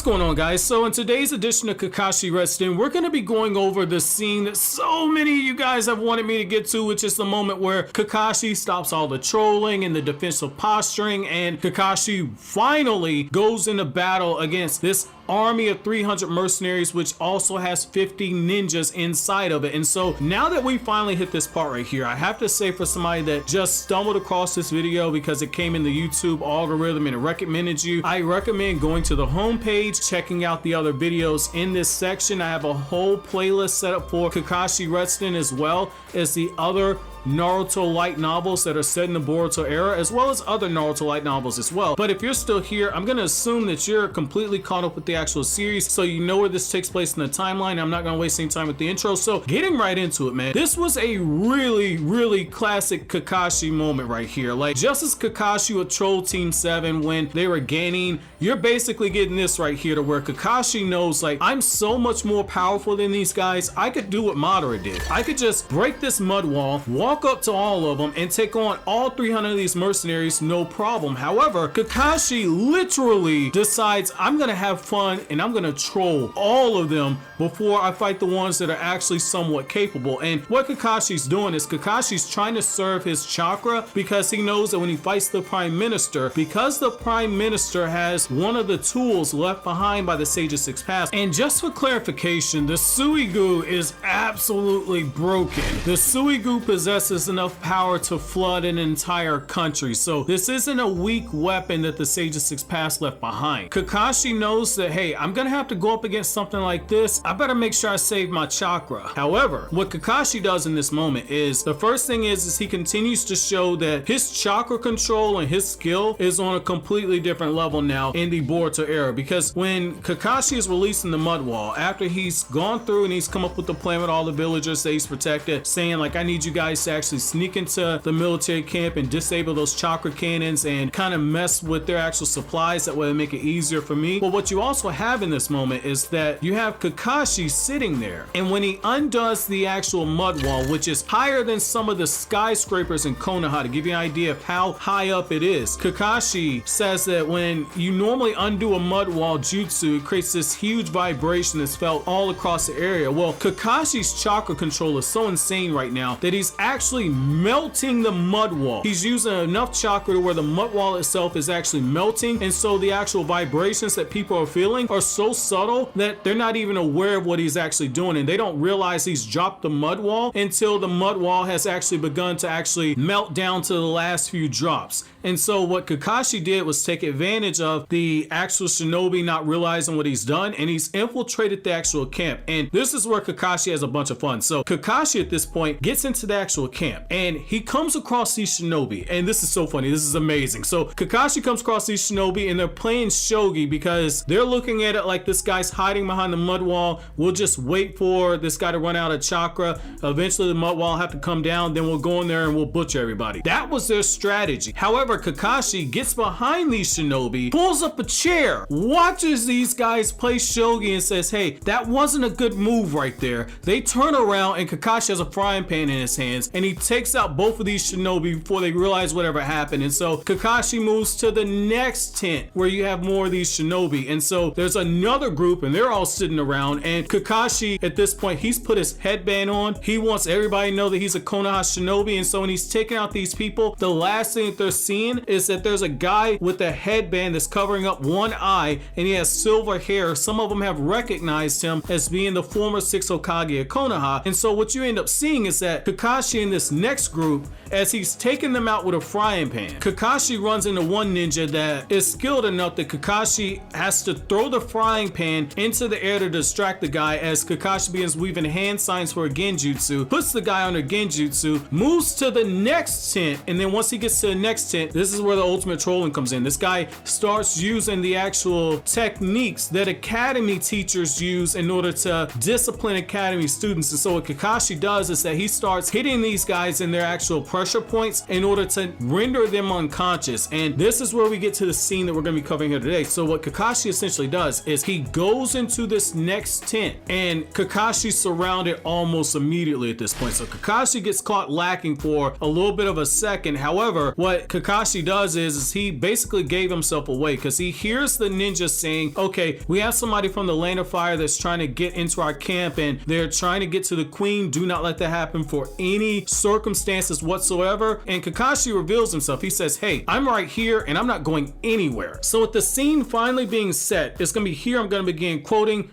going on, guys? So in today's edition of Kakashi Wrestling, we're going to be going over the scene that so many of you guys have wanted me to get to, which is the moment where Kakashi stops all the trolling and the defensive posturing, and Kakashi finally goes into battle against this army of 300 mercenaries, which also has 50 ninjas inside of it. And so now that we finally hit this part right here, I have to say, for somebody that just stumbled across this video because it came in the YouTube algorithm and it recommended you, I recommend going to the homepage, checking out the other videos in this section. I have a whole playlist set up for Kakashi Wrestling, as well as the other Naruto light novels that are set in the Boruto era, as well as other Naruto light novels as well. But if you're still here, I'm going to assume that you're completely caught up with the actual series, so you know where this takes place in the timeline. I'm not going to waste any time with the intro, so getting right into it, man. This was a really classic Kakashi moment right here. Like, just as Kakashi with Troll Team 7 when they were gaining, you're basically getting this right here, to where Kakashi knows, like, I'm so much more powerful than these guys. I could do what Madara did. I could just break this mud wall, walk up to all of them, and take on all 300 of these mercenaries, no problem. However, Kakashi literally decides, I'm gonna have fun and I'm gonna troll all of them before I fight the ones that are actually somewhat capable. And what Kakashi's doing is Kakashi's trying to serve his chakra, because he knows that when he fights the Prime Minister, because the Prime Minister has one of the tools left behind by the Sage of Six Paths. And just for clarification, the Suigu is absolutely broken. The Suigu possesses enough power to flood an entire country, so this isn't a weak weapon that the Sage of Six Paths left behind. Kakashi knows that, hey, I'm gonna have to go up against something like this. I better make sure I save my chakra. However, what Kakashi does in this moment is, the first thing is he continues to show that his chakra control and his skill is on a completely different level now in the Boruto era. Because when Kakashi is releasing the mud wall, after he's gone through and he's come up with the plan with all the villagers that he's protected, saying, like, I need you guys to actually sneak into the military camp and disable those chakra cannons and kind of mess with their actual supplies, that way make it easier for me. But what you also have in this moment is that you have Kakashi sitting there, and when he undoes the actual mud wall, which is higher than some of the skyscrapers in Konoha, to give you an idea of how high up it is, Kakashi says that when you normally undo a mud wall jutsu, it creates this huge vibration that's felt all across the area. Well, Kakashi's chakra control is so insane right now that he's actually melting the mud wall. He's using enough chakra to where the mud wall itself is actually melting, and so the actual vibrations that people are feeling are so subtle that they're not even aware of what he's actually doing, and they don't realize he's dropped the mud wall until the mud wall has actually begun to actually melt down to the last few drops. And so what Kakashi did was take advantage of the actual shinobi not realizing what he's done, and he's infiltrated the actual camp. And this is where Kakashi has a bunch of fun. So Kakashi at this point gets into the actual camp, and he comes across these shinobi, and this is so funny, this is amazing. So Kakashi comes across these shinobi, and they're playing shogi because they're looking at it like, this guy's hiding behind the mud wall, we'll just wait for this guy to run out of chakra, eventually the mud wall will have to come down, then we'll go in there and we'll butcher everybody. That was their strategy. However, Kakashi gets behind these shinobi, pulls up a chair, watches these guys play shogi, and says, hey, that wasn't a good move right there. They turn around, and Kakashi has a frying pan in his hands, and he takes out both of these shinobi before they realize whatever happened. And so Kakashi moves to the next tent where you have more of these shinobi, and so there's another group, and they're all sitting around, and Kakashi at this point, he's put his headband on. He wants everybody to know that he's a Konoha shinobi, and so when he's taking out these people, the last thing that they're seeing is that there's a guy with a headband that's covering up one eye, and he has silver hair. Some of them have recognized him as being the former 6th Hokage of Konoha. And so what you end up seeing is that Kakashi in this next group, as he's taking them out with a frying pan, Kakashi runs into one ninja that is skilled enough that Kakashi has to throw the frying pan into the air to distract the guy, as Kakashi begins weaving hand signs for a genjutsu, puts the guy under genjutsu, moves to the next tent, and then once he gets to the next tent, this is where the ultimate trolling comes in. This guy starts using the actual techniques that academy teachers use in order to discipline academy students. And so what Kakashi does is that he starts hitting these these guys in their actual pressure points in order to render them unconscious. And this is where we get to the scene that we're going to be covering here today. So what Kakashi essentially does is he goes into this next tent, and Kakashi's surrounded almost immediately at this point. So Kakashi gets caught lacking for a little bit of a second. However, what Kakashi does is he basically gave himself away, because he hears the ninja saying, okay, we have somebody from the Land of Fire that's trying to get into our camp, and they're trying to get to the queen. Do not let that happen for any circumstances whatsoever. And Kakashi reveals himself. He says, hey, I'm right here and I'm not going anywhere. So with the scene finally being set, it's gonna be here. I'm gonna begin quoting.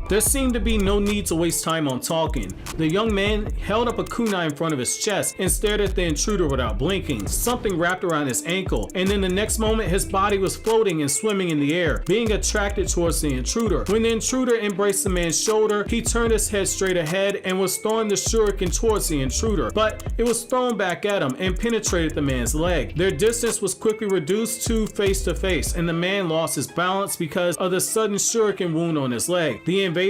There seemed to be no need to waste time on talking. The young man held up a kunai in front of his chest and stared at the intruder without blinking. Something wrapped around his ankle, and then the next moment his body was floating and swimming in the air, being attracted towards the intruder. When the intruder embraced the man's shoulder, he turned his head straight ahead and was throwing the shuriken towards the intruder, but it was thrown back at him and penetrated the man's leg. Their distance was quickly reduced to face, and the man lost his balance because of the sudden shuriken wound on his leg. The invader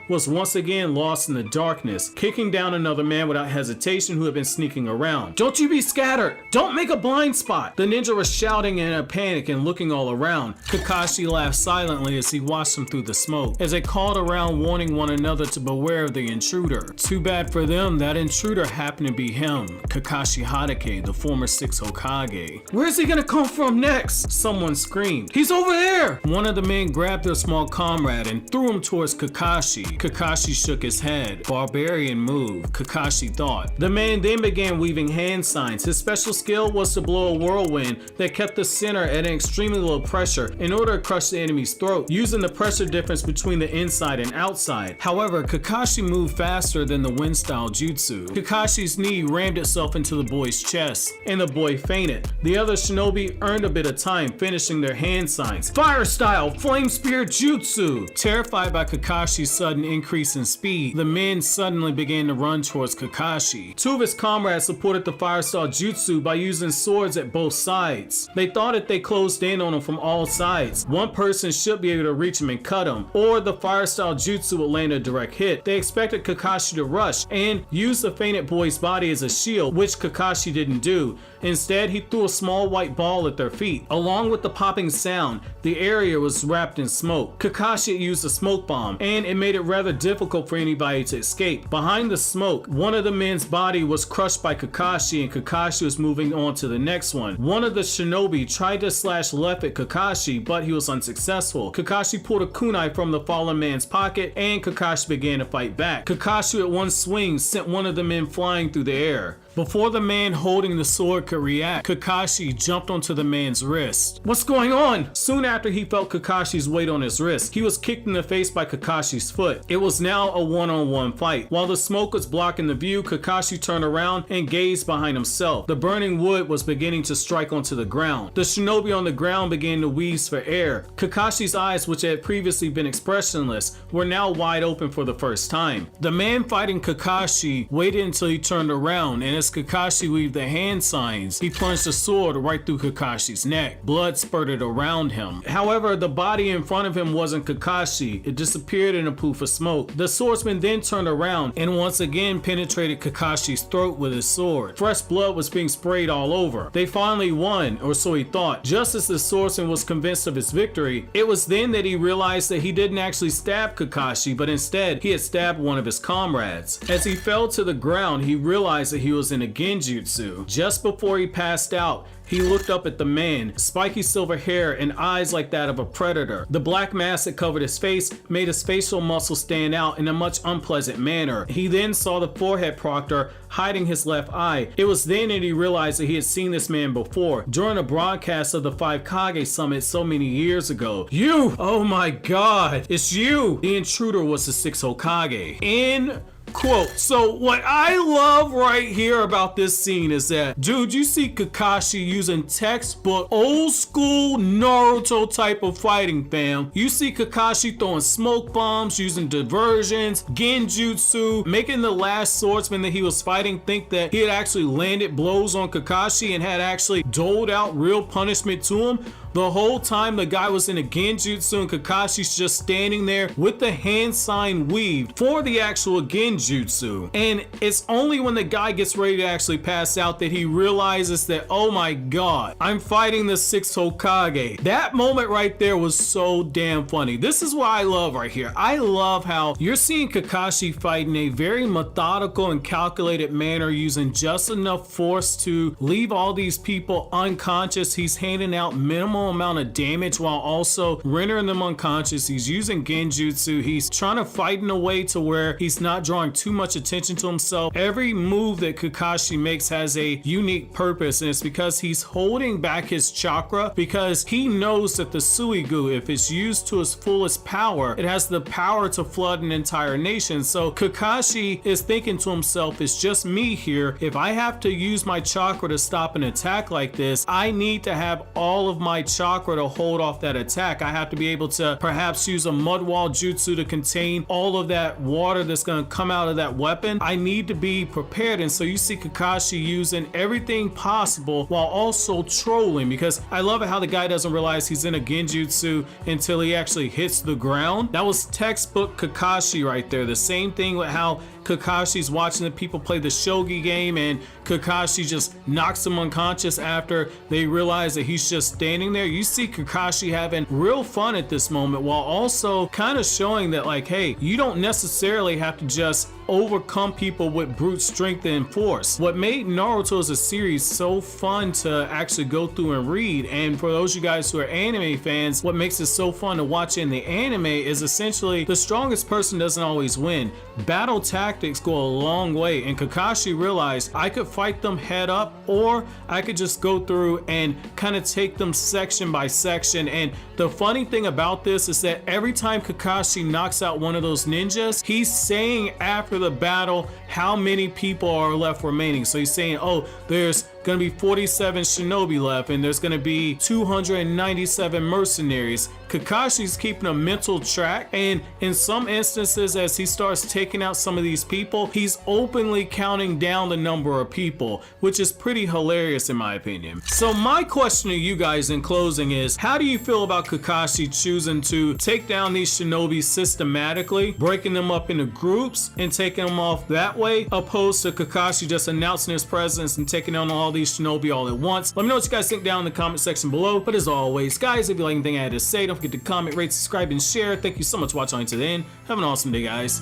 was once again lost in the darkness, kicking down another man without hesitation who had been sneaking around. Don't you be scattered! Don't make a blind spot! The ninja was shouting in a panic and looking all around. Kakashi laughed silently as he watched them through the smoke, as they called around warning one another to beware of the intruder. Too bad for them, that intruder happened to be him, Kakashi Hatake, the former 6th Hokage. Where's he gonna come from next? Someone screamed. He's over there! One of the men grabbed their small comrade and threw him towards Kakashi. Kakashi shook his head. Barbarian move, Kakashi thought. The man then began weaving hand signs. His special skill was to blow a whirlwind that kept the center at an extremely low pressure in order to crush the enemy's throat, using the pressure difference between the inside and outside. However, Kakashi moved faster than the wind style jutsu. Kakashi's knee rammed itself into the boy's chest, and the boy fainted. The other shinobi earned a bit of time, finishing their hand signs. Fire style, flame spear jutsu! Terrified by Kakashi's sudden increase in speed, the men suddenly began to run towards Kakashi. Two of his comrades supported the fire style jutsu by using swords at both sides. They thought if they closed in on him from all sides, one person should be able to reach him and cut him, or the fire style jutsu would land a direct hit. They expected Kakashi to rush and use the fainted boy's body as a shield, which Kakashi didn't do. Instead, he threw a small white ball at their feet. Along with the popping sound, the area was wrapped in smoke. Kakashi had used a smoke bomb, and it made it rather difficult for anybody to escape. Behind the smoke, one of the men's body was crushed by Kakashi, and Kakashi was moving on to the next one. One of the shinobi tried to slash left at Kakashi, but he was unsuccessful. Kakashi pulled a kunai from the fallen man's pocket, and Kakashi began to fight back. Kakashi at one swing sent one of the men flying through the air. Before the man holding the sword could react, Kakashi jumped onto the man's wrist. What's going on? Soon after he felt Kakashi's weight on his wrist, he was kicked in the face by Kakashi's foot. It was now a one-on-one fight. While the smoke was blocking the view, Kakashi turned around and gazed behind himself. The burning wood was beginning to strike onto the ground. The shinobi on the ground began to wheeze for air. Kakashi's eyes, which had previously been expressionless, were now wide open for the first time. The man fighting Kakashi waited until he turned around, and as Kakashi weaved the hand signs, he plunged the sword right through Kakashi's neck. Blood spurted around him. However, the body in front of him wasn't Kakashi. It disappeared in a poof of smoke. The swordsman then turned around and once again penetrated Kakashi's throat with his sword. Fresh blood was being sprayed all over. They finally won, or so he thought. Just as the swordsman was convinced of his victory, it was then that he realized that he didn't actually stab Kakashi, but instead he had stabbed one of his comrades. As he fell to the ground, he realized that he was in a genjutsu. Just before he passed out, he looked up at the man, spiky silver hair and eyes like that of a predator. The black mask that covered his face made his facial muscles stand out in a much unpleasant manner. He then saw the forehead proctor hiding his left eye. It was then that he realized that he had seen this man before, during a broadcast of the 5 Kage Summit so many years ago. You! Oh my god! It's you! The intruder was the 6th Hokage. In quote. So what I love right here about this scene is that, dude, you see Kakashi using textbook old school Naruto type of fighting, fam. You see Kakashi throwing smoke bombs, using diversions, genjutsu, making the last swordsman that he was fighting think that he had actually landed blows on Kakashi and had actually doled out real punishment to him. the whole time the guy was in a genjutsu and Kakashi's just standing there with the hand sign weaved for the actual genjutsu. And it's only when the guy gets ready to actually pass out that he realizes that, oh my god, I'm fighting the 6th Hokage. That moment right there was so damn funny. This is what I love right here. I love how you're seeing Kakashi fight in a very methodical and calculated manner, using just enough force to leave all these people unconscious. He's handing out minimal amount of damage while also rendering them unconscious. He's using genjutsu. He's trying to fight in a way to where he's not drawing too much attention to himself. Every move that Kakashi makes has a unique purpose, and it's because he's holding back his chakra, because he knows that the Suigu, if it's used to its fullest power, it has the power to flood an entire nation. So Kakashi is thinking to himself, it's just me here. If I have to use my chakra to stop an attack like this, I need to have all of my chakra to hold off that attack. I have to be able to perhaps use a mud wall jutsu to contain all of that water that's going to come out of that weapon. I need to be prepared. And so you see Kakashi using everything possible while also trolling, because I love it how the guy doesn't realize he's in a genjutsu until he actually hits the ground. That was textbook Kakashi right there. The same thing with how Kakashi's watching the people play the shogi game and Kakashi just knocks him unconscious after they realize that he's just standing there. You see Kakashi having real fun at this moment while also kind of showing that, like, hey, you don't necessarily have to just overcome people with brute strength and force. What made Naruto as a series so fun to actually go through and read, and for those of you guys who are anime fans, what makes it so fun to watch in the anime is essentially the strongest person doesn't always win. Battle tactics go a long way, and Kakashi realized I could fight them head up, or I could just go through and kind of take them section by section. And the funny thing about this is that every time Kakashi knocks out one of those ninjas, he's saying after the battle how many people are left remaining. So he's saying, oh, there's gonna be 47 shinobi left, and there's gonna be 297 mercenaries. Kakashi's keeping a mental track, and in some instances, as he starts taking out some of these people, he's openly counting down the number of people, which is pretty hilarious in my opinion. So my question to you guys in closing is, how do you feel about Kakashi choosing to take down these shinobi systematically, breaking them up into groups and taking them off that way, opposed to Kakashi just announcing his presence and taking on all these shinobi all at once? Let me know what you guys think down in the comment section below. But as always, guys, if you like anything I had to say, don't forget to comment, rate, subscribe, and share. Thank you so much for watching until the end. Have an awesome day, guys.